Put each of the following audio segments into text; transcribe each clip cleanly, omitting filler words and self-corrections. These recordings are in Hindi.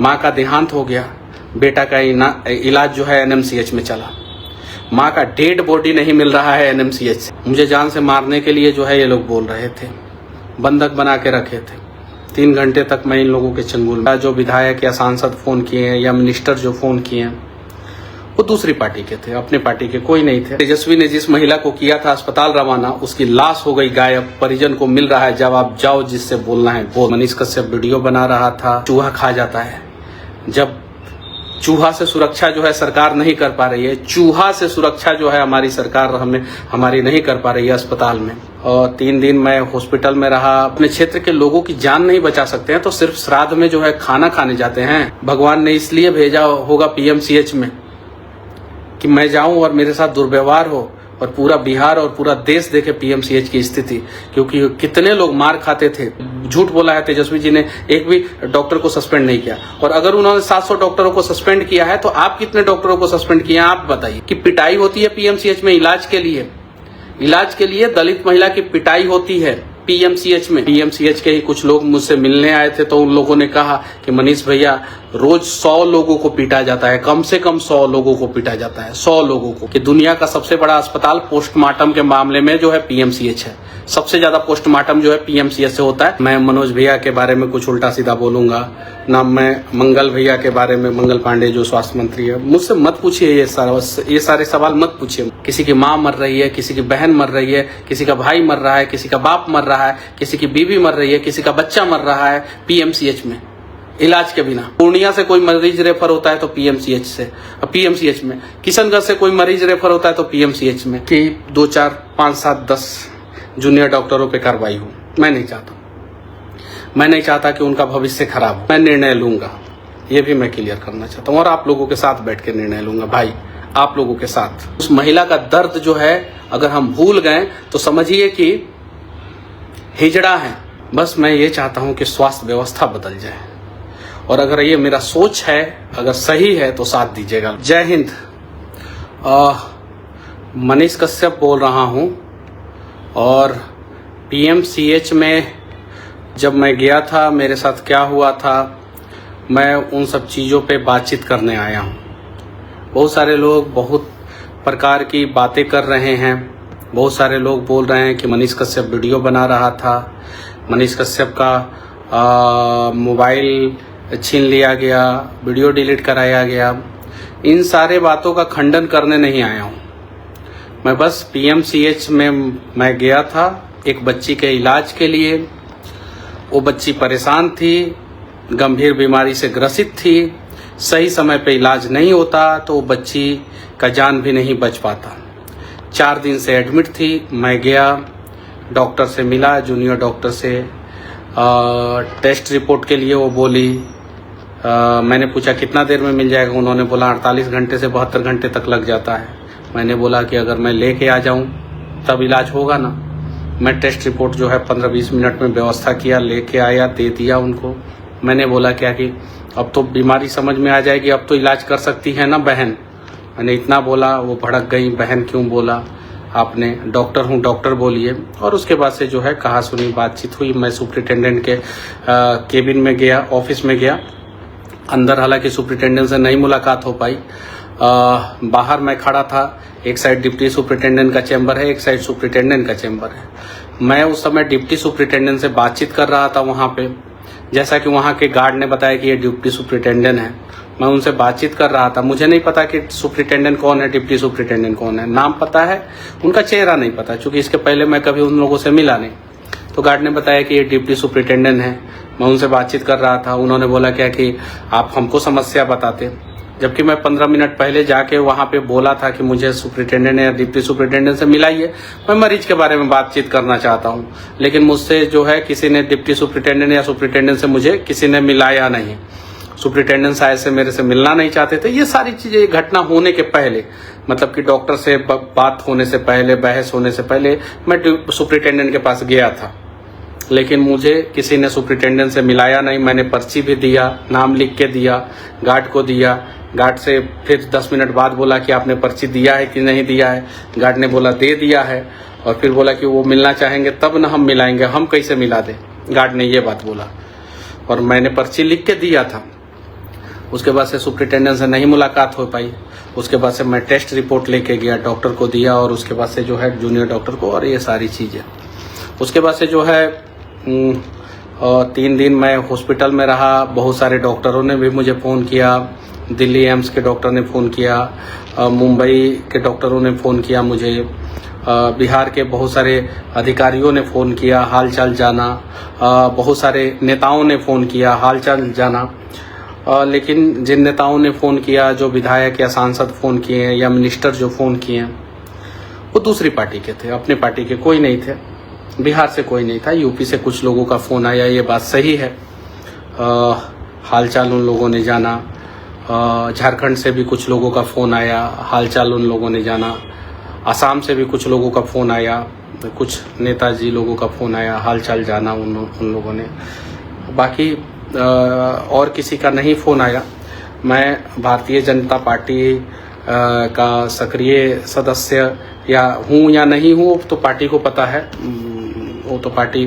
माँ का देहांत हो गया, बेटा का इलाज जो है एनएमसीएच में चला। माँ का डेड बॉडी नहीं मिल रहा है एनएमसीएच से। मुझे जान से मारने के लिए जो है ये लोग बोल रहे थे, बंधक बना के रखे थे। 3 घंटे तक मैं इन लोगों के चंगुल में। जो विधायक या सांसद फोन किए हैं या मिनिस्टर जो फोन किए हैं वो दूसरी पार्टी के थे, अपने पार्टी के कोई नहीं थे। तेजस्वी ने जिस महिला को किया था अस्पताल रवाना, उसकी लाश हो गई गायब। परिजन को मिल रहा है, जब आप जाओ जिससे बोलना है वो। मनीष कश्यप वीडियो बना रहा था, चूहा खा जाता है। जब चूहा से सुरक्षा जो है सरकार नहीं कर पा रही है, चूहा से सुरक्षा जो है हमारी सरकार हमारी नहीं कर पा रही है अस्पताल में। और 3 दिन मैं हॉस्पिटल में रहा। अपने क्षेत्र के लोगों की जान नहीं बचा सकते हैं तो सिर्फ श्राद्ध में जो है खाना खाने जाते हैं। भगवान ने इसलिए भेजा होगा पीएमसीएच में कि मैं जाऊं और मेरे साथ दुर्व्यवहार हो और पूरा बिहार और पूरा देश देखे पीएमसीएच की स्थिति। क्योंकि कितने लोग मार खाते थे। झूठ बोला है तेजस्वी जी ने, एक भी डॉक्टर को सस्पेंड नहीं किया। और अगर उन्होंने 700 डॉक्टरों को सस्पेंड किया है तो आप कितने डॉक्टरों को सस्पेंड किए हैं आप बताइए। कि पिटाई होती है पीएमसीएच में इलाज के लिए दलित महिला की पिटाई होती है पीएमसीएच में। पीएमसीएच के ही कुछ लोग मुझसे मिलने आए थे तो उन लोगों ने कहा कि मनीष भैया रोज 100 लोगों को पीटा जाता है, कम से कम 100 लोगों को पीटा जाता है, 100 लोगों को। कि दुनिया का सबसे बड़ा अस्पताल पोस्टमार्टम के मामले में जो है पीएमसीएच है। सबसे ज्यादा पोस्टमार्टम जो है पीएमसीएच से होता है। मैं मनोज भैया के बारे में कुछ उल्टा सीधा बोलूंगा ना, मैं मंगल भैया के बारे में, मंगल पांडे जो स्वास्थ्य मंत्री है, मुझसे मत पूछिए ये सारे सवाल मत पूछिए। किसी की माँ मर रही है, किसी की बहन मर रही है, किसी का भाई मर रहा है, किसी का बाप मर रहा है, किसी की बीवी मर रही है, किसी का बच्चा मर रहा है पीएमसीएच में इलाज के बिना। पूर्णिया से कोई मरीज रेफर होता है तो पीएमसीएच में। किशनगंज से कोई मरीज रेफर होता है तो पीएमसीएच में। कि 2, 4, 5, 7, 10 जूनियर डॉक्टरों पे कार्रवाई हो। मैं नहीं चाहता कि उनका भविष्य खराब हो। मैं निर्णय लूंगा, ये भी मैं क्लियर करना चाहता हूँ। और आप लोगों के साथ बैठ के निर्णय लूंगा भाई, आप लोगों के साथ। उस महिला का दर्द जो है अगर हम भूल गए तो समझिए कि हिजड़ा है। बस मैं ये चाहता हूँ कि स्वास्थ्य व्यवस्था बदल जाए। और अगर ये मेरा सोच है, अगर सही है तो साथ दीजिएगा। जय हिंद। मनीष कश्यप बोल रहा हूँ। और पीएमसीएच में जब मैं गया था, मेरे साथ क्या हुआ था, मैं उन सब चीज़ों पे बातचीत करने आया हूँ। बहुत सारे लोग बहुत प्रकार की बातें कर रहे हैं। बहुत सारे लोग बोल रहे हैं कि मनीष कश्यप वीडियो बना रहा था, मनीष कश्यप का मोबाइल छीन लिया गया, वीडियो डिलीट कराया गया। इन सारे बातों का खंडन करने नहीं आया हूँ मैं। बस पीएमसीएच में मैं गया था एक बच्ची के इलाज के लिए। वो बच्ची परेशान थी, गंभीर बीमारी से ग्रसित थी। सही समय पे इलाज नहीं होता तो बच्ची का जान भी नहीं बच पाता। 4 दिन से एडमिट थी। मैं गया, डॉक्टर से मिला, जूनियर डॉक्टर से। टेस्ट रिपोर्ट के लिए वो बोली। मैंने पूछा कितना देर में मिल जाएगा, उन्होंने बोला 48 घंटे से 72 घंटे तक लग जाता है। मैंने बोला कि अगर मैं लेके आ जाऊं तब इलाज होगा ना। मैं टेस्ट रिपोर्ट जो है 15-20 मिनट में व्यवस्था किया, लेके आया, दे दिया उनको। मैंने बोला क्या कि अब तो बीमारी समझ में आ जाएगी, अब तो इलाज कर सकती है ना बहन। मैंने इतना बोला, वो भड़क गई, बहन क्यों बोला आपने, डॉक्टर हूँ, डॉक्टर बोलिए। और उसके बाद से जो है कहा सुनी बातचीत हुई। मैं सुप्रिटेंडेंट के केबिन में गया, ऑफिस में गया। अंदर हालांकि सुप्रिटेंडेंट से नहीं मुलाकात हो पाई। बाहर मैं खड़ा था। एक साइड डिप्टी सुप्रिटेंडेंट का चैम्बर है, एक साइड सुप्रिटेंडेंट का चैम्बर है। मैं उस समय डिप्टी सुप्रिटेंडेंट से बातचीत कर रहा था वहाँ पे। जैसा कि वहाँ के गार्ड ने बताया कि ये डिप्टी सुप्रिटेंडेंट है, मैं उनसे बातचीत कर रहा था। मुझे नहीं पता कि सुप्रिटेंडेंट कौन है, डिप्टी सुप्रिटेंडेंट कौन है। नाम पता है, उनका चेहरा नहीं पता, क्योंकि इसके पहले मैं कभी उन लोगों से मिला नहीं। तो गार्ड ने बताया कि ये डिप्टी सुप्रिटेंडेंट है। मैं उनसे बातचीत कर रहा था। उन्होंने बोला क्या कि आप हमको समस्या बताते, जबकि मैं 15 मिनट पहले जाके वहाँ पे बोला था कि मुझे सुप्रिटेंडेंट या डिप्टी सुप्रिटेंडेंट से मिलाइए, मैं मरीज के बारे में बातचीत करना चाहता हूँ। लेकिन मुझसे जो है किसी ने, डिप्टी सुप्रिटेंडेंट या सुप्रिटेंडेंट से मुझे किसी ने मिलाया नहीं। सुप्रिटेंडेंट शायद से मेरे से मिलना नहीं चाहते थे। ये सारी चीजें घटना होने के पहले, मतलब कि डॉक्टर से बात होने से पहले, बहस होने से पहले मैं सुप्रिटेंडेंट के पास गया था। लेकिन मुझे किसी ने सुप्रिटेंडेंट से मिलाया नहीं। मैंने पर्ची भी दिया, नाम लिख के दिया, गार्ड को दिया। गार्ड से फिर 10 मिनट बाद बोला कि आपने पर्ची दिया है कि नहीं दिया है। गार्ड ने बोला दे दिया है, और फिर बोला कि वो मिलना चाहेंगे तब ना हम मिलाएंगे, हम कैसे मिला दें। गार्ड ने ये बात बोला और मैंने पर्ची लिख के दिया था। उसके बाद से सुप्रिटेंडेंट से नहीं मुलाकात हो पाई। उसके बाद से मैं टेस्ट रिपोर्ट लेके गया, डॉक्टर को दिया और उसके बाद से जो है जूनियर डॉक्टर को, और ये सारी चीज़ें। उसके बाद से जो है 3 दिन मैं हॉस्पिटल में रहा। बहुत सारे डॉक्टरों ने भी मुझे फ़ोन किया, दिल्ली एम्स के डॉक्टर ने फ़ोन किया, मुंबई के डॉक्टरों ने फ़ोन किया मुझे, बिहार के बहुत सारे अधिकारियों ने फ़ोन किया हाल चाल जाना, बहुत सारे नेताओं ने फ़ोन किया हाल चाल जाना। लेकिन जिन नेताओं ने फ़ोन किया, जो विधायक या सांसद फ़ोन किए हैं या मिनिस्टर जो फ़ोन किए हैं, वो दूसरी पार्टी के थे, अपने पार्टी के कोई नहीं थे। बिहार से कोई नहीं था, यूपी से कुछ लोगों का फ़ोन आया, ये बात सही है। हाल चाल उन लोगों ने जाना। झारखंड से भी कुछ लोगों का फ़ोन आया, हाल चाल उन लोगों ने जाना। असम से भी कुछ लोगों का फ़ोन आया, कुछ नेताजी लोगों का फ़ोन आया, हाल चाल जाना उन लोगों ने। बाकी और किसी का नहीं फ़ोन आया। मैं भारतीय जनता पार्टी का सक्रिय सदस्य या हूँ या नहीं हूँ तो पार्टी को पता है, वो तो पार्टी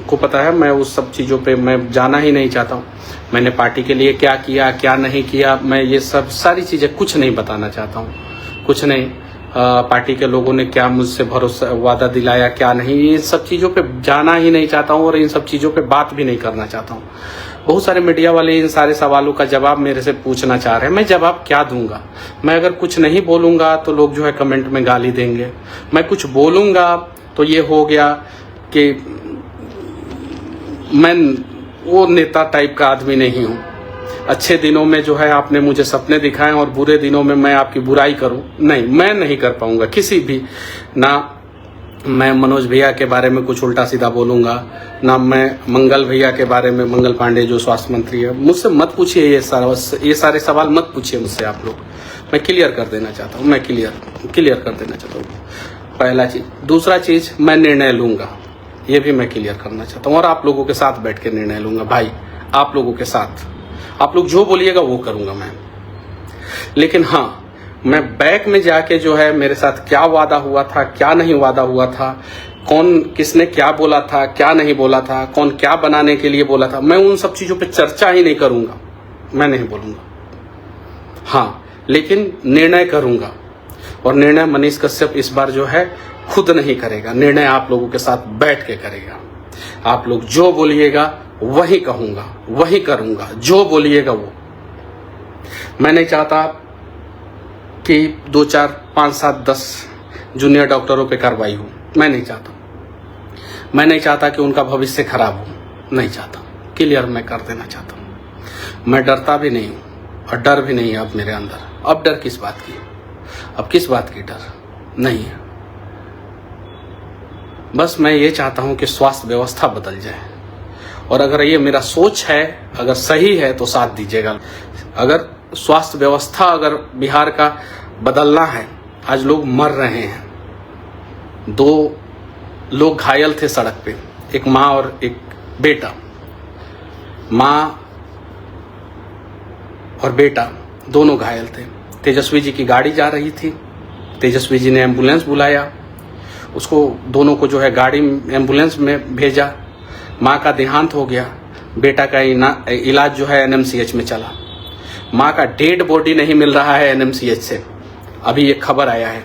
को पता है। मैं उस सब चीज़ों पे मैं जाना ही नहीं चाहता हूँ। मैंने पार्टी के लिए क्या किया क्या नहीं किया, मैं ये सब सारी चीज़ें कुछ नहीं बताना चाहता हूँ, कुछ नहीं। पार्टी के लोगों ने क्या मुझसे भरोसा वादा दिलाया क्या नहीं, ये सब चीज़ों पे जाना ही नहीं चाहता हूँ और इन सब चीज़ों पे बात भी नहीं करना चाहता हूँ। बहुत सारे मीडिया वाले इन सारे सवालों का जवाब मेरे से पूछना चाह रहे हैं, मैं जवाब क्या दूंगा? मैं अगर कुछ नहीं बोलूँगा तो लोग जो है कमेंट में गाली देंगे, मैं कुछ बोलूँगा तो ये हो गया कि मैं वो नेता टाइप का आदमी नहीं हूँ। अच्छे दिनों में जो है आपने मुझे सपने दिखाए और बुरे दिनों में मैं आपकी बुराई करूं, नहीं, मैं नहीं कर पाऊंगा किसी भी। ना मैं मनोज भैया के बारे में कुछ उल्टा सीधा बोलूंगा, ना मैं मंगल भैया के बारे में, मंगल पांडे जो स्वास्थ्य मंत्री है, मुझसे मत पूछिए ये सारे सवाल मत पूछिए मुझसे आप लोग। मैं क्लियर कर देना चाहता हूँ, मैं क्लियर कर देना चाहता हूँ, पहला चीज। दूसरा चीज, मैं निर्णय लूंगा, ये भी मैं क्लियर करना चाहता हूँ और आप लोगों के साथ बैठ के निर्णय लूंगा भाई, आप लोगों के साथ। आप लोग जो बोलिएगा वो करूंगा मैं। लेकिन हाँ, मैं बैक में जाके जो है मेरे साथ क्या वादा हुआ था क्या नहीं वादा हुआ था, कौन किसने क्या बोला था क्या नहीं बोला था, कौन क्या बनाने के लिए बोला था, मैं उन सब चीजों पे चर्चा ही नहीं करूंगा, मैं नहीं बोलूंगा। हाँ, लेकिन निर्णय करूंगा और निर्णय मनीष कश्यप इस बार जो है खुद नहीं करेगा, निर्णय आप लोगों के साथ बैठ के करेगा। आप लोग जो बोलिएगा वही कहूंगा, वही करूंगा, जो बोलिएगा वो। मैं नहीं चाहता कि 2, 4, 5, 7, 10 जूनियर डॉक्टरों पे कार्रवाई हो, मैं नहीं चाहता। मैं नहीं चाहता कि उनका भविष्य खराब हो, नहीं चाहता। क्लियर मैं कर देना चाहता हूं। मैं डरता भी नहीं हूं और डर भी नहीं है अब मेरे अंदर। अब डर किस बात की? अब किस बात की डर नहीं है। बस मैं ये चाहता हूं कि स्वास्थ्य व्यवस्था बदल जाए और अगर ये मेरा सोच है, अगर सही है तो साथ दीजिएगा। अगर स्वास्थ्य व्यवस्था अगर बिहार का बदलना है, आज लोग मर रहे हैं, 2 लोग घायल थे सड़क पे, एक माँ और एक बेटा। माँ और बेटा दोनों घायल थे। तेजस्वी जी की गाड़ी जा रही थी, तेजस्वी जी ने एम्बुलेंस बुलाया, उसको दोनों को जो है गाड़ी एम्बुलेंस में भेजा। माँ का देहांत हो गया, बेटा का इलाज जो है एनएमसीएच में चला। माँ का डेड बॉडी नहीं मिल रहा है एनएमसीएच से, अभी ये खबर आया है।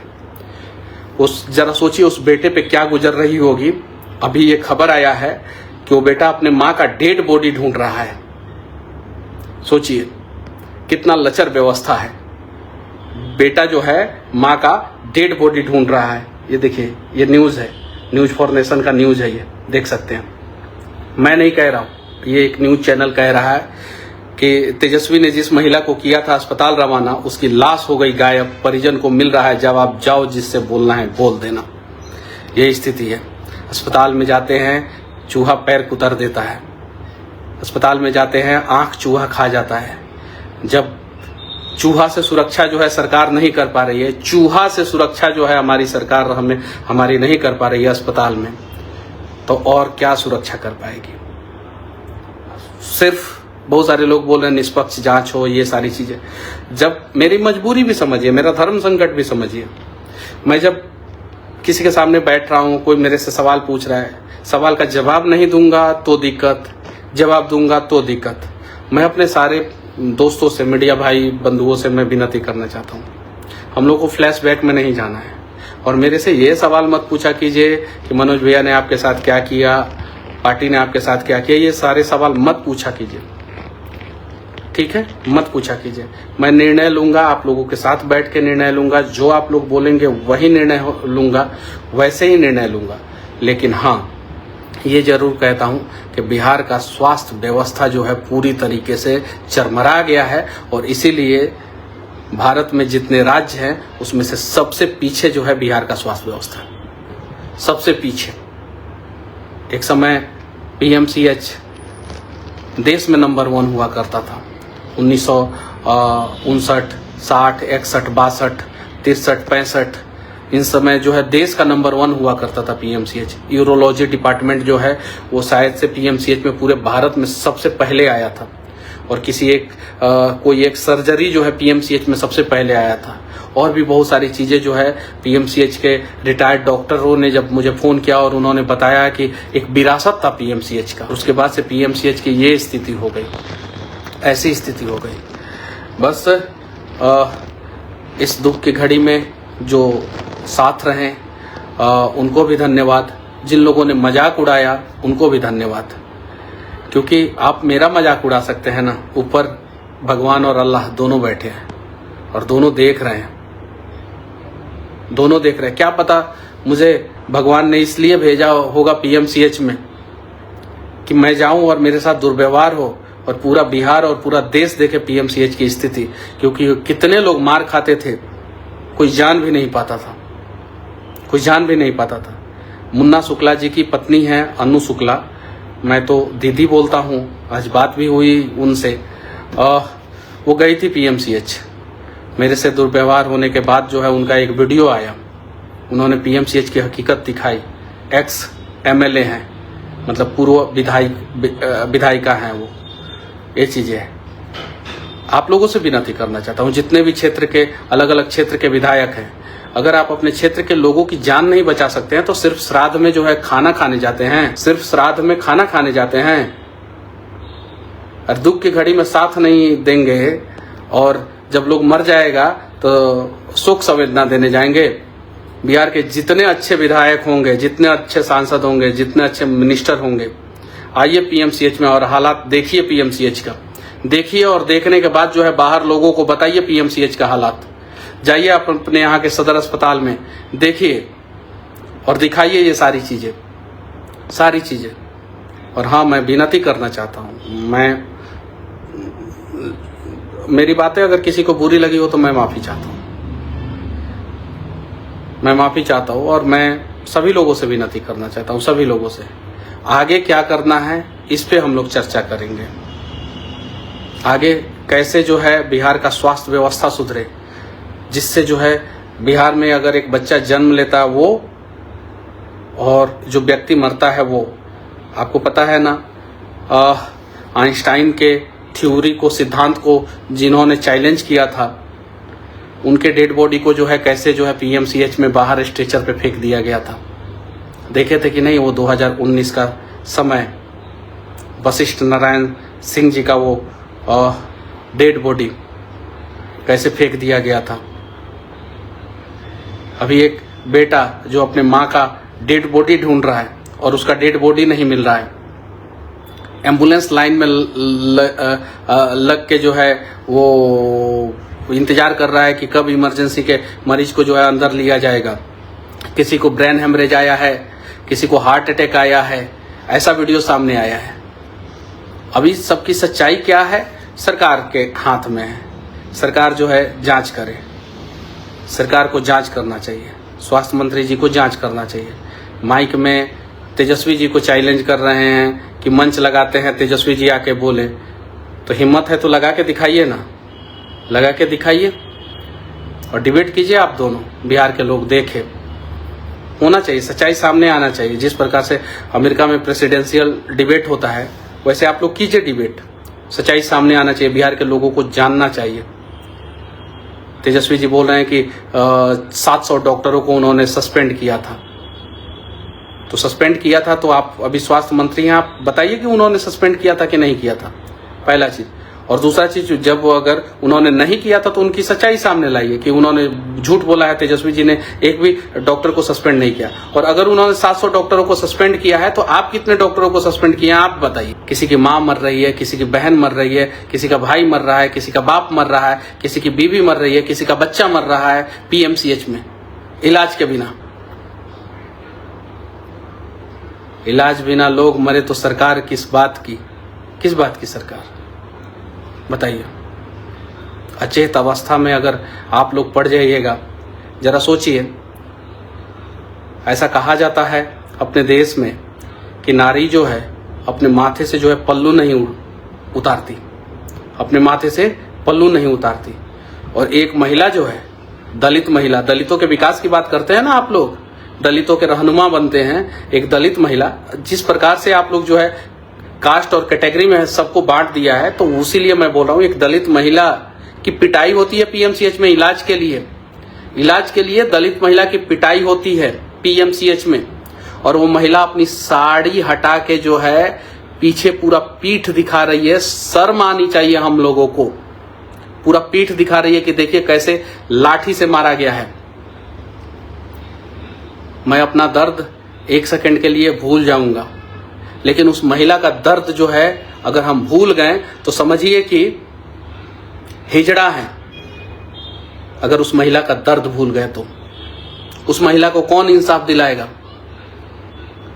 उस जरा सोचिए उस बेटे पे क्या गुजर रही होगी। अभी ये खबर आया है कि वो बेटा अपने माँ का डेड बॉडी ढूंढ रहा है। सोचिए कितना लचर व्यवस्था है। बेटा जो है माँ का डेड बॉडी ढूंढ रहा है। ये देखिए, ये न्यूज़ है, न्यूज फॉर नेशन का न्यूज़ है, ये देख सकते हैं। मैं नहीं कह रहा हूँ, ये एक न्यूज चैनल कह रहा है कि तेजस्वी ने जिस महिला को किया था अस्पताल रवाना, उसकी लाश हो गई गायब, परिजन को मिल रहा है। जब आप जाओ, जिससे बोलना है बोल देना। ये स्थिति है। अस्पताल में जाते हैं, चूहा पैर कुतर देता है। अस्पताल में जाते हैं, आंख चूहा खा जाता है। जब चूहा से सुरक्षा जो है सरकार नहीं कर पा रही है, चूहा से सुरक्षा जो है हमारी सरकार हमारी नहीं कर पा रही है अस्पताल में, तो और क्या सुरक्षा कर पाएगी? सिर्फ बहुत सारे लोग बोल रहे हैं निष्पक्ष जांच हो, ये सारी चीजें। जब मेरी मजबूरी भी समझिए, मेरा धर्म संकट भी समझिए। मैं जब किसी के सामने बैठ रहा हूं, कोई मेरे से सवाल पूछ रहा है, सवाल का जवाब नहीं दूंगा तो दिक्कत, जवाब दूंगा तो दिक्कत। मैं अपने सारे दोस्तों से, मीडिया भाई बंधुओं से मैं विनती करना चाहता हूँ, हम लोग को फ्लैशबैक में नहीं जाना है। और मेरे से ये सवाल मत पूछा कीजिए कि मनोज भैया ने आपके साथ क्या किया, पार्टी ने आपके साथ क्या किया, ये सारे सवाल मत पूछा कीजिए, ठीक है, मत पूछा कीजिए। मैं निर्णय लूंगा, आप लोगों के साथ बैठ के निर्णय लूंगा, जो आप लोग बोलेंगे वही निर्णय लूंगा, वैसे ही निर्णय लूंगा। लेकिन हाँ, ये जरूर कहता हूं कि बिहार का स्वास्थ्य व्यवस्था जो है पूरी तरीके से चरमरा गया है, और इसीलिए भारत में जितने राज्य हैं उसमें से सबसे पीछे जो है बिहार का स्वास्थ्य व्यवस्था, सबसे पीछे। एक समय पीएमसीएच देश में नंबर 1 हुआ करता था, 1959, 60, 61, 62, 63, 65, इन समय जो है देश का नंबर 1 हुआ करता था पीएमसीएच। यूरोलॉजी डिपार्टमेंट जो है वो शायद से पीएमसीएच में पूरे भारत में सबसे पहले आया था, और कोई एक सर्जरी जो है पीएमसीएच में सबसे पहले आया था। और भी बहुत सारी चीज़ें जो है पीएमसीएच के रिटायर्ड डॉक्टरों ने जब मुझे फ़ोन किया और उन्होंने बताया कि एक विरासत था पीएमसीएच का, उसके बाद से पीएमसीएच की ये स्थिति हो गई, ऐसी स्थिति हो गई। बस इस दुख की घड़ी में जो साथ रहें उनको भी धन्यवाद, जिन लोगों ने मजाक उड़ाया उनको भी धन्यवाद, क्योंकि आप मेरा मजाक उड़ा सकते हैं ना, ऊपर भगवान और अल्लाह दोनों बैठे हैं और दोनों देख रहे हैं, दोनों देख रहे हैं। क्या पता मुझे भगवान ने इसलिए भेजा होगा पीएमसीएच में कि मैं जाऊं और मेरे साथ दुर्व्यवहार हो और पूरा बिहार और पूरा देश देखे पीएमसीएच की स्थिति, क्योंकि कितने लोग मार खाते थे, कोई जान भी नहीं पाता था, कोई जान भी नहीं पाता था। मुन्ना शुक्ला जी की पत्नी है अनु शुक्ला, मैं तो दीदी बोलता हूँ, आज बात भी हुई उनसे। वो गई थी पीएमसीएच, मेरे से दुर्व्यवहार होने के बाद जो है उनका एक वीडियो आया, उन्होंने पीएमसीएच की हकीकत दिखाई। एक्स एमएलए हैं, मतलब पूर्व विधायिका हैं वो, ये चीज़ें हैं। आप लोगों से विनती करना चाहता हूँ, जितने भी क्षेत्र के अलग अलग क्षेत्र के विधायक हैं, अगर आप अपने क्षेत्र के लोगों की जान नहीं बचा सकते हैं तो सिर्फ श्राद्ध में जो है खाना खाने जाते हैं, सिर्फ श्राद्ध में खाना खाने जाते हैं, और दुख की घड़ी में साथ नहीं देंगे, और जब लोग मर जाएगा तो शोक संवेदना देने जाएंगे। बिहार के जितने अच्छे विधायक होंगे, जितने अच्छे सांसद होंगे, जितने अच्छे मिनिस्टर होंगे, आइए पीएमसीएच में और हालात देखिए पीएमसीएच का, देखिए, और देखने के बाद जो है बाहर लोगों को बताइए पीएमसीएच का हालात। जाइए आप अपने यहाँ के सदर अस्पताल में देखिए और दिखाइए ये सारी चीज़ें, सारी चीज़ें। और हाँ, मैं विनती करना चाहता हूँ, मेरी बातें अगर किसी को बुरी लगी हो तो मैं माफ़ी चाहता हूँ, मैं माफ़ी चाहता हूँ। और मैं सभी लोगों से विनती करना चाहता हूँ, सभी लोगों से, आगे क्या करना है इस पे हम लोग चर्चा करेंगे। आगे कैसे जो है बिहार का स्वास्थ्य व्यवस्था सुधरे, जिससे जो है बिहार में अगर एक बच्चा जन्म लेता है वो, और जो व्यक्ति मरता है वो, आपको पता है ना, आइंस्टाइन के थ्योरी को, सिद्धांत को जिन्होंने चैलेंज किया था, उनके डेड बॉडी को जो है कैसे जो है पीएमसीएच में बाहर स्ट्रेचर पे फेंक दिया गया था। देखे थे कि नहीं वो 2019 का समय, वशिष्ठ नारायण सिंह जी का वो डेड बॉडी कैसे फेंक दिया गया था। अभी एक बेटा जो अपने माँ का डेड बॉडी ढूंढ रहा है और उसका डेड बॉडी नहीं मिल रहा है, एम्बुलेंस लाइन में लग के जो है वो इंतजार कर रहा है कि कब इमरजेंसी के मरीज को जो है अंदर लिया जाएगा। किसी को ब्रेन हेमरेज आया है, किसी को हार्ट अटैक आया है, ऐसा वीडियो सामने आया है। अभी सबकी सच्चाई क्या है सरकार के हाथ में है। सरकार जो है जांच करे, सरकार को जांच करना चाहिए, स्वास्थ्य मंत्री जी को जांच करना चाहिए। माइक में तेजस्वी जी को चैलेंज कर रहे हैं कि मंच लगाते हैं, तेजस्वी जी आके बोले, तो हिम्मत है तो लगा के दिखाइए ना, लगा के दिखाइए और डिबेट कीजिए। आप दोनों बिहार के लोग देखें, होना चाहिए, सच्चाई सामने आना चाहिए। जिस प्रकार से अमेरिका में प्रेसिडेंशियल डिबेट होता है वैसे आप लोग कीजिए डिबेट, सच्चाई सामने आना चाहिए, बिहार के लोगों को जानना चाहिए। तेजस्वी जी बोल रहे हैं कि 700 डॉक्टरों को उन्होंने सस्पेंड किया था, तो सस्पेंड किया था तो आप अभी स्वास्थ्य मंत्री हैं, आप बताइए कि उन्होंने सस्पेंड किया था कि नहीं किया था, पहला चीज। और दूसरा चीज, जब वो अगर उन्होंने नहीं किया था तो उनकी सच्चाई सामने लाइए कि उन्होंने झूठ बोला है। तेजस्वी जी ने एक भी डॉक्टर को सस्पेंड नहीं किया, और अगर उन्होंने 700 डॉक्टरों को सस्पेंड किया है तो आप कितने डॉक्टरों को सस्पेंड किए हैं आप बताइए। किसी की माँ मर रही है, किसी की बहन मर रही है, किसी का भाई मर रहा है, किसी का बाप मर रहा है, किसी की बीवी मर रही है, किसी का बच्चा मर रहा है पीएमसीएच में इलाज के बिना। इलाज बिना लोग मरे तो सरकार किस बात की सरकार बताइए। अचेत अवस्था में अगर आप लोग पड़ जाइएगा, जरा सोचिए। ऐसा कहा जाता है अपने देश में कि नारी जो है अपने माथे से जो है पल्लू नहीं उतारती, अपने माथे से पल्लू नहीं उतारती। और एक महिला जो है, दलित महिला, दलितों के विकास की बात करते हैं ना आप लोग, दलितों के रहनुमा बनते हैं। एक दलित महिला, जिस प्रकार से आप लोग जो है कास्ट और कैटेगरी में सबको बांट दिया है, तो उसीलिए मैं बोल रहा हूं, एक दलित महिला की पिटाई होती है पीएमसीएच में इलाज के लिए दलित महिला की पिटाई होती है पीएमसीएच में। और वो महिला अपनी साड़ी हटा के जो है पीछे पूरा पीठ दिखा रही है। शर्म आनी चाहिए हम लोगों को। पूरा पीठ दिखा रही है कि देखिए कैसे लाठी से मारा गया है। मैं अपना दर्द 1 सेकंड के लिए भूल जाऊंगा, लेकिन उस महिला का दर्द जो है अगर हम भूल गए तो समझिए कि हिजड़ा है। अगर उस महिला का दर्द भूल गए तो उस महिला को कौन इंसाफ दिलाएगा?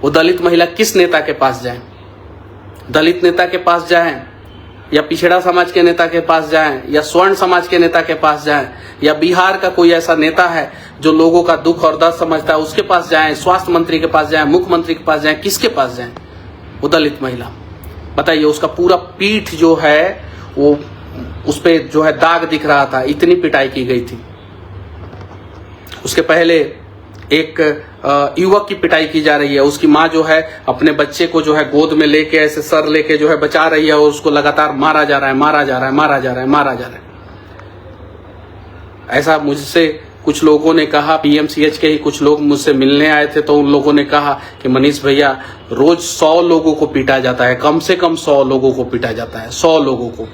वो दलित महिला किस नेता के पास जाए? दलित नेता के पास जाए, या पिछड़ा समाज के नेता के पास जाएं, या स्वर्ण समाज के नेता के पास जाएं, या बिहार का कोई ऐसा नेता है जो लोगों का दुख और दर्द समझता है उसके पास जाएं, स्वास्थ्य मंत्री के पास जाएं, मुख्यमंत्री के पास जाएं, किसके पास जाएं? वो दलित महिला, बताइए। उसका पूरा पीठ जो है वो उस पे जो है दाग दिख रहा था, इतनी पिटाई की गई थी। उसके पहले एक युवक की पिटाई की जा रही है। उसकी माँ जो है अपने बच्चे को जो है गोद में लेके ऐसे सर लेके जो है बचा रही है, और उसको लगातार मारा जा रहा है। ऐसा मुझसे कुछ लोगों ने कहा, पीएमसीएच के ही कुछ लोग मुझसे मिलने आए थे, तो उन लोगों ने कहा कि मनीष भैया रोज 100 लोगों को पीटा जाता है, कम से कम 100 लोगों को पीटा जाता है, 100 लोगों को।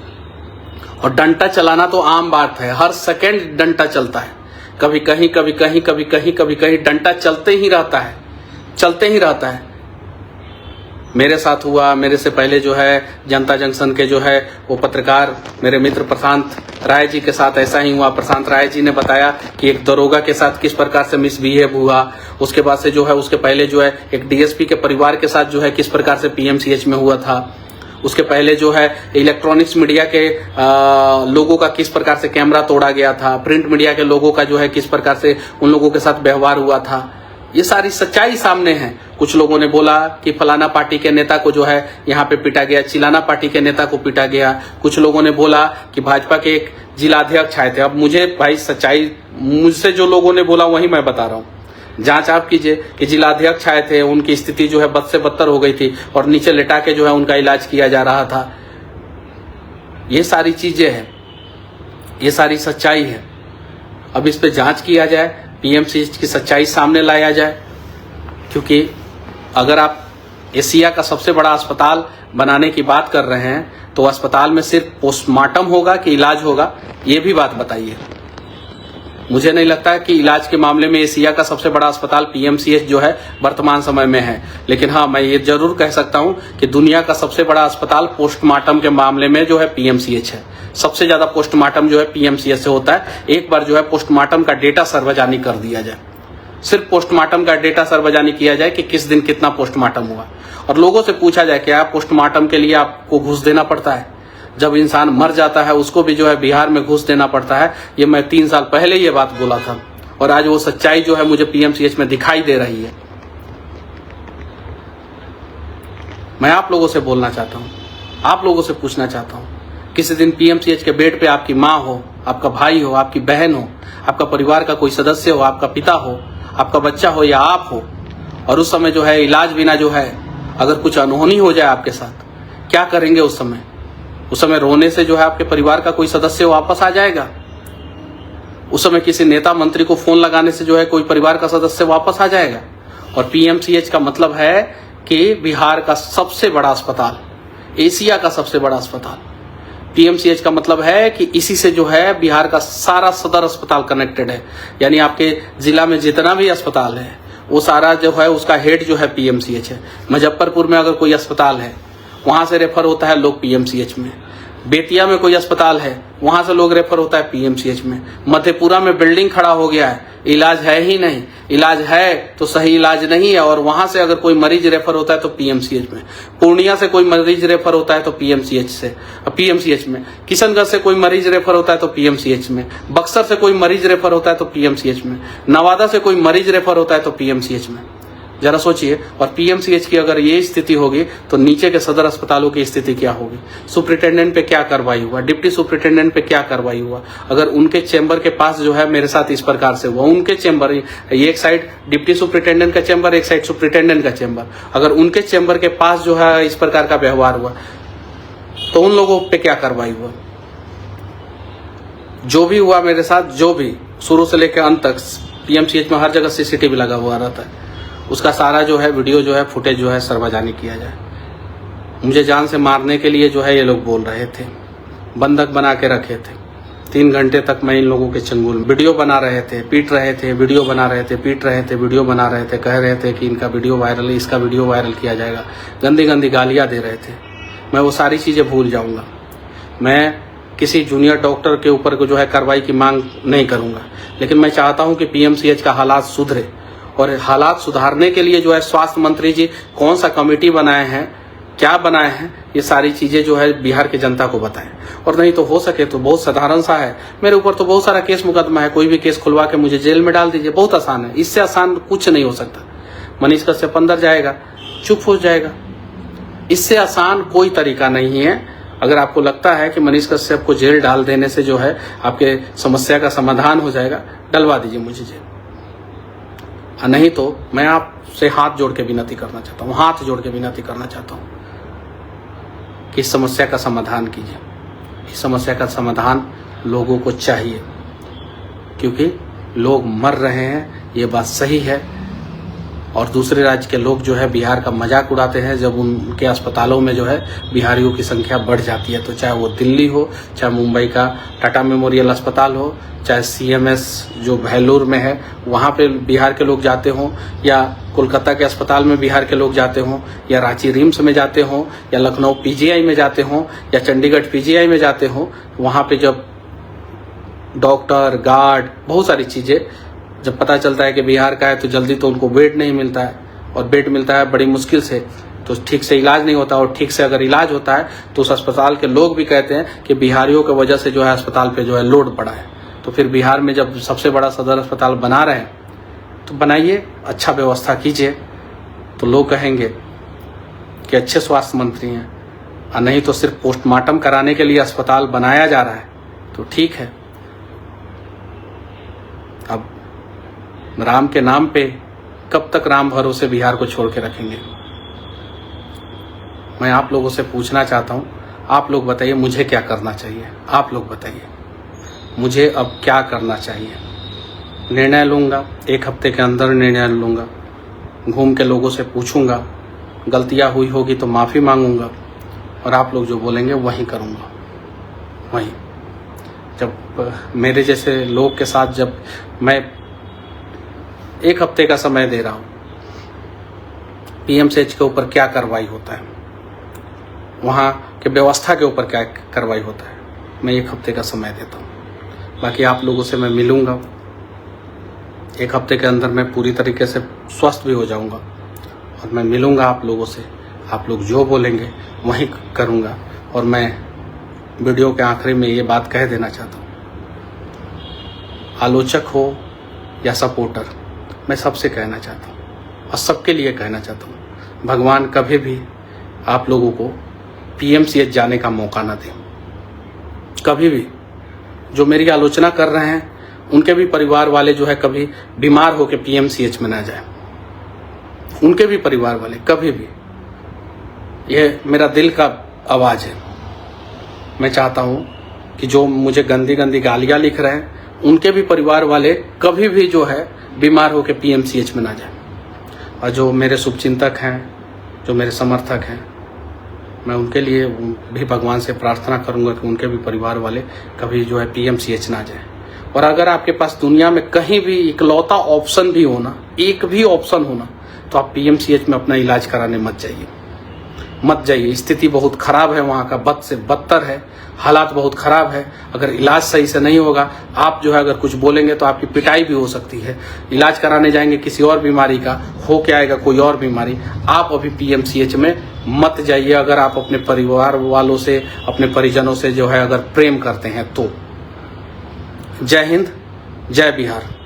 और डंडा चलाना तो आम बात है, हर सेकंड डंडा चलता है। कभी कहीं डंडा चलते ही रहता है। मेरे साथ हुआ। मेरे से पहले जो है जनता जंक्शन के जो है वो पत्रकार मेरे मित्र प्रशांत राय जी के साथ ऐसा ही हुआ। प्रशांत राय जी ने बताया कि एक दरोगा के साथ किस प्रकार से मिसबिहेव हुआ। उसके बाद से जो है उसके पहले जो है एक डीएसपी के परिवार के साथ जो है किस प्रकार से पीएमसीएच में हुआ था। उसके पहले जो है इलेक्ट्रॉनिक्स मीडिया के लोगों का किस प्रकार से कैमरा तोड़ा गया था। प्रिंट मीडिया के लोगों का जो है किस प्रकार से उन लोगों के साथ व्यवहार हुआ था। ये सारी सच्चाई सामने है। कुछ लोगों ने बोला कि फलाना पार्टी के नेता को जो है यहाँ पे पीटा गया, चिलाना पार्टी के नेता को पीटा गया। कुछ लोगों ने बोला कि भाजपा के एक जिलाध्यक्ष आए थे। अब मुझे भाई सच्चाई, मुझसे जो लोगों ने बोला वही मैं बता रहा हूँ। जांच आप कीजिए कि जिलाध्यक्ष आए थे, उनकी स्थिति जो है बद से बदतर हो गई थी और नीचे लेटा के जो है उनका इलाज किया जा रहा था। ये सारी चीजें हैं, ये सारी सच्चाई है। अब इस पे जांच किया जाए, पीएमसीएच की सच्चाई सामने लाया जाए, क्योंकि अगर आप एशिया का सबसे बड़ा अस्पताल बनाने की बात कर रहे हैं तो अस्पताल में सिर्फ पोस्टमार्टम होगा कि इलाज होगा, ये भी बात बताइए। मुझे नहीं लगता है कि इलाज के मामले में एशिया का सबसे बड़ा अस्पताल पीएमसीएच जो है वर्तमान समय में है। लेकिन हाँ, मैं ये जरूर कह सकता हूं कि दुनिया का सबसे बड़ा अस्पताल पोस्टमार्टम के मामले में जो है पीएमसीएच है। सबसे ज्यादा पोस्टमार्टम जो है पीएमसीएच से होता है। एक बार जो है पोस्टमार्टम का डेटा सार्वजनिक कर दिया जाए, सिर्फ पोस्टमार्टम का डेटा सार्वजनिक किया जाए कि किस दिन कितना पोस्टमार्टम हुआ, और लोगों से पूछा जाए कि आप पोस्टमार्टम के लिए आपको घूस देना पड़ता है। जब इंसान मर जाता है उसको भी जो है बिहार में घूस देना पड़ता है। ये मैं 3 साल पहले ये बात बोला था, और आज वो सच्चाई जो है मुझे पीएमसीएच में दिखाई दे रही है। मैं आप लोगों से बोलना चाहता हूँ, आप लोगों से पूछना चाहता हूँ, किसी दिन पीएमसीएच के बेड पे आपकी माँ हो, आपका भाई हो, आपकी बहन हो, आपका परिवार का कोई सदस्य हो, आपका पिता हो, आपका बच्चा हो या आप हो, और उस समय जो है इलाज बिना जो है अगर कुछ अनहोनी हो जाए आपके साथ, क्या करेंगे उस समय? उस समय रोने से जो है आपके परिवार का कोई सदस्य वापस आ जाएगा? उस समय किसी नेता मंत्री को फोन लगाने से जो है कोई परिवार का सदस्य वापस आ जाएगा? और पीएमसीएच का मतलब है कि बिहार का सबसे बड़ा अस्पताल, एशिया का सबसे बड़ा अस्पताल, पीएमसीएच का मतलब है कि इसी से जो है बिहार का सारा सदर अस्पताल कनेक्टेड है। यानी आपके जिला में जितना भी अस्पताल है वो सारा जो है उसका हेड जो है पीएमसीएच है। मुजफ्फरपुर में अगर कोई अस्पताल है वहां से रेफर होता है लोग पीएमसीएच में। बेतिया में कोई अस्पताल है वहां से लोग रेफर होता है पीएमसीएच में। मधेपुरा में बिल्डिंग खड़ा हो गया है, इलाज है ही नहीं, इलाज है तो सही इलाज नहीं है, और वहां से अगर कोई मरीज रेफर होता है तो पीएमसीएच में। पूर्णिया से कोई मरीज रेफर होता है तो पीएमसीएच में। किशनगंज से कोई मरीज रेफर होता है तो पीएमसीएच में। बक्सर से कोई मरीज रेफर होता है तो पीएमसीएच में। नवादा से कोई मरीज रेफर होता है तो पीएमसीएच में। जरा सोचिए, और पीएमसीएच की अगर ये स्थिति होगी तो नीचे के सदर अस्पतालों की स्थिति क्या होगी। सुपरिटेंडेंट पे क्या कार्रवाई हुआ, डिप्टी सुपरिटेंडेंट पे क्या कार्रवाई हुआ। अगर उनके चैम्बर के पास जो है मेरे साथ इस प्रकार से हुआ, उनके चैम्बर, एक साइड डिप्टी सुपरिटेंडेंट का चैम्बर, एक साइड सुपरिटेंडेंट का चैम्बर, अगर उनके चैम्बर के पास जो है इस प्रकार का व्यवहार हुआ तो उन लोगों पे क्या कार्रवाई हुआ। जो भी हुआ मेरे साथ, जो भी शुरू से लेकर अंत तक, पीएमसीएच में हर जगह सीसीटीवी लगा हुआ रहता है, उसका सारा जो है वीडियो जो है फुटेज जो है सर्वजनिक किया जाए। मुझे जान से मारने के लिए जो है ये लोग बोल रहे थे, बंधक बना के रखे थे। 3 घंटे तक मैं इन लोगों के चंगुल वीडियो बना रहे थे, पीट रहे थे, वीडियो बना रहे थे, पीट रहे थे, वीडियो बना रहे थे, कह रहे थे कि इनका वीडियो वायरल है, इसका वीडियो वायरल किया जाएगा, गंदी गंदी गालियाँ दे रहे थे। मैं वो सारी चीज़ें भूल जाऊँगा। मैं किसी जूनियर डॉक्टर के ऊपर को जो है कार्रवाई की मांग नहीं करूँगा, लेकिन मैं चाहता हूँ कि पीएमसीएच का हालात सुधरे, और हालात सुधारने के लिए जो है स्वास्थ्य मंत्री जी कौन सा कमेटी बनाए हैं, क्या बनाए हैं, ये सारी चीजें जो है बिहार की जनता को बताएं। और नहीं तो हो सके तो बहुत साधारण सा है, मेरे ऊपर तो बहुत सारा केस मुकदमा है, कोई भी केस खुलवा के मुझे जेल में डाल दीजिए, बहुत आसान है। इससे आसान कुछ नहीं हो सकता। मनीष कश्यप अंदर जाएगा, चुप हो जाएगा, इससे आसान कोई तरीका नहीं है। अगर आपको लगता है कि मनीष कश्यप को जेल डाल देने से जो है आपके समस्या का समाधान हो जाएगा, डलवा दीजिए मुझे जेल। नहीं तो मैं आपसे हाथ जोड़ के विनती करना चाहता हूँ, हाथ जोड़ के विनती करना चाहता हूँ कि इस समस्या का समाधान कीजिए। इस समस्या का समाधान लोगों को चाहिए, क्योंकि लोग मर रहे हैं, ये बात सही है। और दूसरे राज्य के लोग जो है बिहार का मजाक उड़ाते हैं जब उनके अस्पतालों में जो है बिहारियों की संख्या बढ़ जाती है। तो चाहे वो दिल्ली हो, चाहे मुंबई का टाटा मेमोरियल अस्पताल हो, चाहे सीएमएस जो भेल्लोर में है वहाँ पे बिहार के लोग जाते हों, या कोलकाता के अस्पताल में बिहार के लोग जाते हों, या रांची रिम्स में जाते हों, या लखनऊ पीजीआई में जाते हों, या चंडीगढ़ पीजीआई में जाते हों, वहाँ पे जब डॉक्टर, गार्ड, बहुत सारी चीज़ें, जब पता चलता है कि बिहार का है तो जल्दी तो उनको बेड नहीं मिलता है, और बेड मिलता है बड़ी मुश्किल से, तो ठीक से इलाज नहीं होता। और ठीक से अगर इलाज होता है तो उस अस्पताल के लोग भी कहते हैं कि बिहारियों की वजह से जो है अस्पताल पे जो है लोड पड़ा है। तो फिर बिहार में जब सबसे बड़ा सदर अस्पताल बना रहे हैं तो बनाइए, अच्छा व्यवस्था कीजिए, तो लोग कहेंगे कि अच्छे स्वास्थ्य मंत्री हैं। और नहीं तो सिर्फ पोस्टमार्टम कराने के लिए अस्पताल बनाया जा रहा है तो ठीक है। अब राम के नाम पे कब तक राम भरोसे बिहार को छोड़ के रखेंगे। मैं आप लोगों से पूछना चाहता हूँ, आप लोग बताइए मुझे क्या करना चाहिए। आप लोग बताइए मुझे अब क्या करना चाहिए। निर्णय लूँगा, 1 हफ्ते के अंदर निर्णय लूँगा, घूम के लोगों से पूछूंगा, गलतियाँ हुई होगी तो माफ़ी मांगूंगा, और आप लोग जो बोलेंगे वही करूँगा। वही जब मेरे जैसे लोग के साथ जब मैं 1 हफ्ते का समय दे रहा हूँ, पीएमसीएच के ऊपर क्या कार्रवाई होता है, वहाँ के व्यवस्था के ऊपर क्या कार्रवाई होता है, मैं 1 हफ्ते का समय देता हूँ। बाकी आप लोगों से मैं मिलूँगा, 1 हफ्ते के अंदर मैं पूरी तरीके से स्वस्थ भी हो जाऊँगा, और मैं मिलूँगा आप लोगों से। आप लोग जो बोलेंगे वही करूँगा। और मैं वीडियो के आखिरी में ये बात कह देना चाहता हूँ, आलोचक हो या सपोर्टर, मैं सबसे कहना चाहता हूँ और सबके लिए कहना चाहता हूँ, भगवान कभी भी आप लोगों को पीएमसीएच जाने का मौका ना दें। कभी भी जो मेरी आलोचना कर रहे हैं उनके भी परिवार वाले जो है कभी बीमार होकर पीएमसीएच में ना जाए, उनके भी परिवार वाले कभी भी। यह मेरा दिल का आवाज़ है। मैं चाहता हूँ कि जो मुझे गंदी गंदी गालियाँ लिख रहे हैं उनके भी परिवार वाले कभी भी जो है बीमार होकर पीएमसीएच में ना जाए। और जो मेरे शुभचिंतक हैं, जो मेरे समर्थक हैं, मैं उनके लिए भी भगवान से प्रार्थना करूंगा कि उनके भी परिवार वाले कभी जो है PMCH ना जाए। और अगर आपके पास दुनिया में कहीं भी इकलौता ऑप्शन भी होना, एक भी ऑप्शन होना, तो आप PMCH में अपना इलाज कराने मत जाइए। स्थिति बहुत खराब है वहाँ का, बद से बदतर है, हालात बहुत खराब है। अगर इलाज सही से नहीं होगा, आप जो है अगर कुछ बोलेंगे तो आपकी पिटाई भी हो सकती है। इलाज कराने जाएंगे किसी और बीमारी का, हो के आएगा कोई और बीमारी। आप अभी PMCH में मत जाइए अगर आप अपने परिवार वालों से, अपने परिजनों से जो है अगर प्रेम करते हैं तो। जय हिंद, जय बिहार।